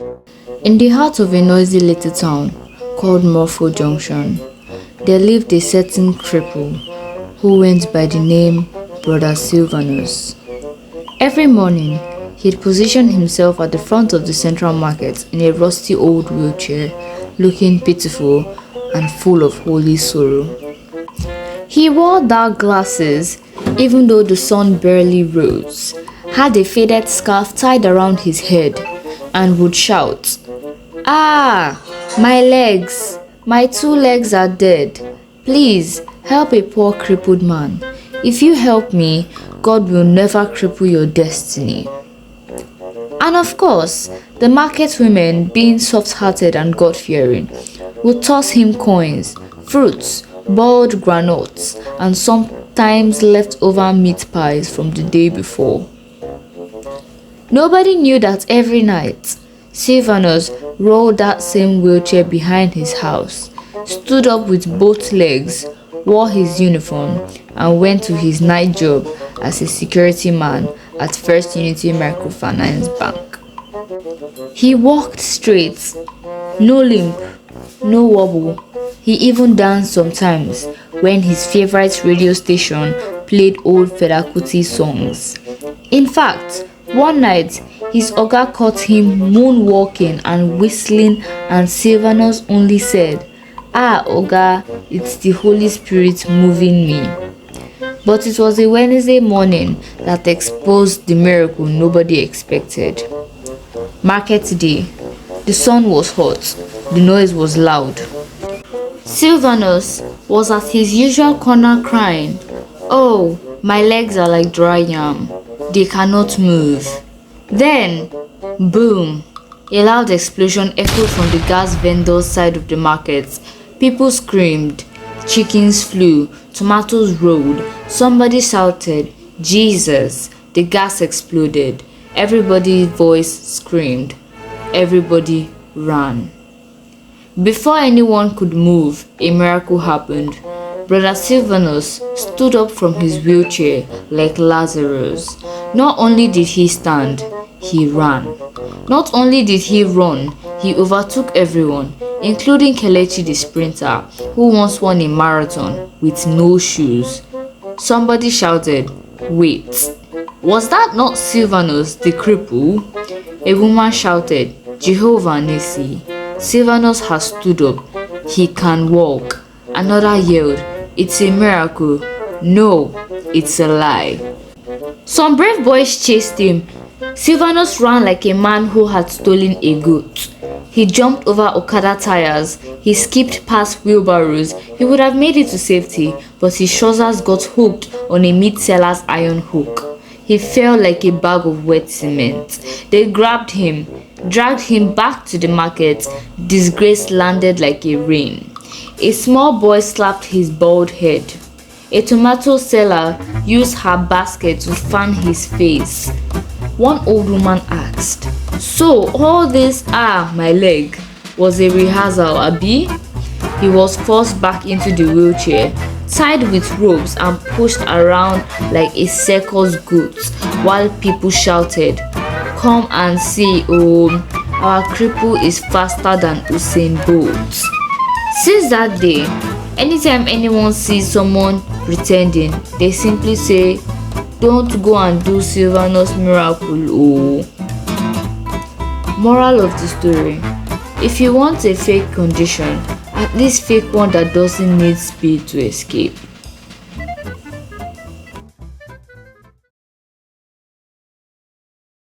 In the heart of a noisy little town called Mopho Junction, there lived a certain cripple who went by the name Brother Sylvanus. Every morning, he'd position himself at the front of the central market in a rusty old wheelchair, looking pitiful and full of holy sorrow. He wore dark glasses even though the sun barely rose, had a faded scarf tied around his head, and would shout, "Ah, my legs! My two legs are dead. Please help a poor crippled man. If you help me, God will never cripple your destiny." And of course, the market women, being soft-hearted and God-fearing, would toss him coins, fruits, boiled granules, and sometimes leftover meat pies from the day before. Nobody knew that every night, Sylvanus rolled that same wheelchair behind his house, stood up with both legs, wore his uniform, and went to his night job as a security man at First Unity Microfinance Bank. He walked straight, no limp, no wobble. He even danced sometimes when his favorite radio station played old Fela Kuti songs. In fact, one night, his oga caught him moonwalking and whistling, and Sylvanus only said, "Ah, oga, it's the Holy Spirit moving me." But it was a Wednesday morning that exposed the miracle nobody expected. Market day. The sun was hot. The noise was loud. Sylvanus was at his usual corner crying, "Oh, my legs are like dry yam. They cannot move." Then, boom! A loud explosion echoed from the gas vendor's side of the market. People screamed, chickens flew, tomatoes rolled, somebody shouted, "Jesus!" The gas exploded. Everybody's voice screamed. Everybody ran. Before anyone could move, a miracle happened. Brother Sylvanus stood up from his wheelchair like Lazarus. Not only did he stand, he ran. Not only did he run, he overtook everyone, including Kelechi the sprinter, who once won a marathon with no shoes. Somebody shouted, "Wait, was that not Sylvanus the cripple?" A woman shouted, "Jehovah Nissi, Sylvanus has stood up. He can walk." Another yelled, "It's a miracle." "No, it's a lie." Some brave boys chased him. Sylvanus ran like a man who had stolen a goat. He jumped over Okada tires. He skipped past wheelbarrows. He would have made it to safety, but his trousers got hooked on a meat seller's iron hook. He fell like a bag of wet cement. They grabbed him, dragged him back to the market. Disgrace landed like a rain. A small boy slapped his bald head. A tomato seller used her basket to fan his face. One old woman asked, "So all this, my leg, was a rehearsal, abi?" He was forced back into the wheelchair, tied with ropes and pushed around like a circus goat, while people shouted, "Come and see, our cripple is faster than Usain Bolt." Since that day, anytime anyone sees someone pretending, they simply say, "Don't go and do Sylvanus miracle." Moral of the story: if you want a fake condition, at least fake one that doesn't need speed to escape.